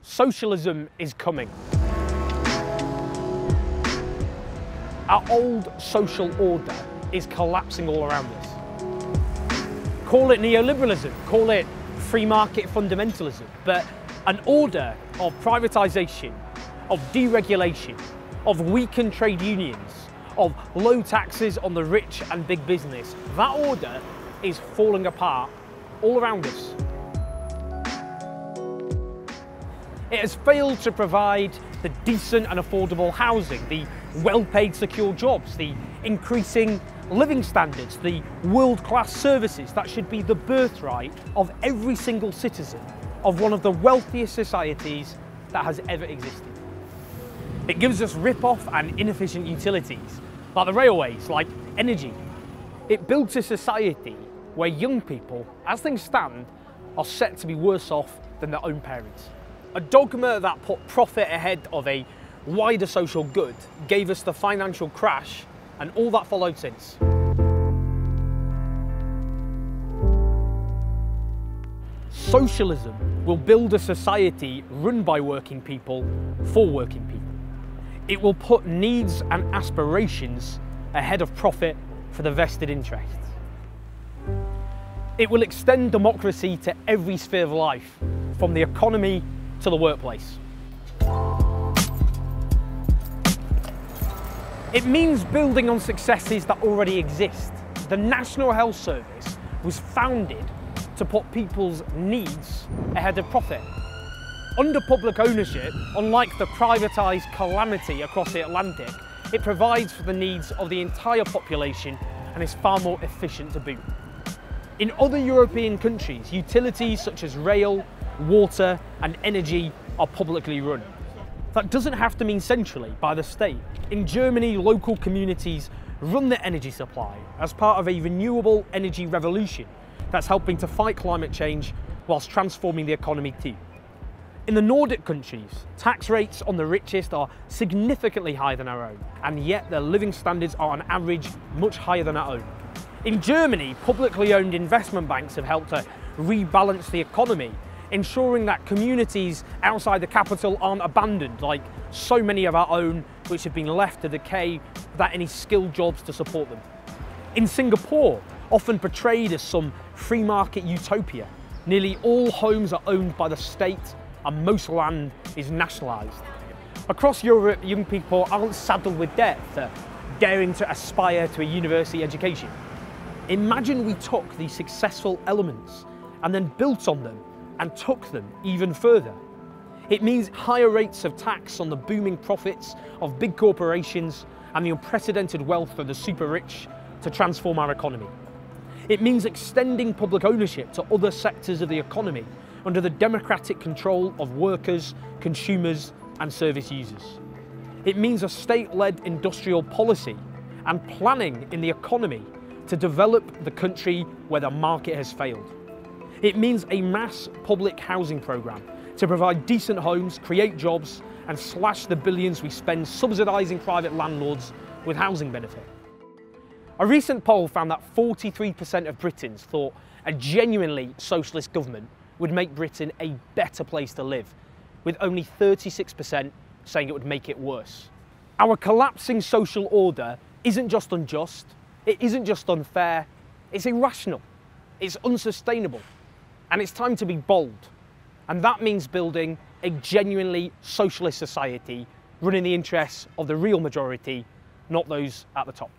Socialism is coming. Our old social order is collapsing all around us. Call it neoliberalism, call it free market fundamentalism, but an order of privatisation, of deregulation, of weakened trade unions, of low taxes on the rich and big business, that order is falling apart all around us. It has failed to provide the decent and affordable housing, the well-paid secure jobs, the increasing living standards, the world-class services that should be the birthright of every single citizen of one of the wealthiest societies that has ever existed. It gives us rip-off and inefficient utilities, like the railways, like energy. It builds a society where young people, as things stand, are set to be worse off than their own parents. A dogma that put profit ahead of a wider social good gave us the financial crash and all that followed since. Socialism will build a society run by working people for working people. It will put needs and aspirations ahead of profit for the vested interests. It will extend democracy to every sphere of life, from the economy to the workplace. It means building on successes that already exist. The National Health Service was founded to put people's needs ahead of profit. Under public ownership, unlike the privatised calamity across the Atlantic, it provides for the needs of the entire population and is far more efficient to boot. In other European countries, utilities such as rail, water and energy are publicly run. That doesn't have to mean centrally by the state. In Germany, local communities run their energy supply as part of a renewable energy revolution that's helping to fight climate change whilst transforming the economy too. In the Nordic countries, tax rates on the richest are significantly higher than our own, and yet their living standards are on average much higher than our own. In Germany, publicly owned investment banks have helped to rebalance the economy, ensuring that communities outside the capital aren't abandoned, like so many of our own which have been left to decay without any skilled jobs to support them. In Singapore, often portrayed as some free market utopia, nearly all homes are owned by the state and most land is nationalised. Across Europe, young people aren't saddled with debt for daring to aspire to a university education. Imagine we took these successful elements and then built on them and took them even further. It means higher rates of tax on the booming profits of big corporations and the unprecedented wealth of the super rich to transform our economy. It means extending public ownership to other sectors of the economy under the democratic control of workers, consumers and service users. It means a state-led industrial policy and planning in the economy to develop the country where the market has failed. It means a mass public housing programme to provide decent homes, create jobs and slash the billions we spend subsidising private landlords with housing benefit. A recent poll found that 43% of Britons thought a genuinely socialist government would make Britain a better place to live, with only 36% saying it would make it worse. Our collapsing social order isn't just unjust, it isn't just unfair, it's irrational, it's unsustainable. And it's time to be bold. And that means building a genuinely socialist society, running the interests of the real majority, not those at the top.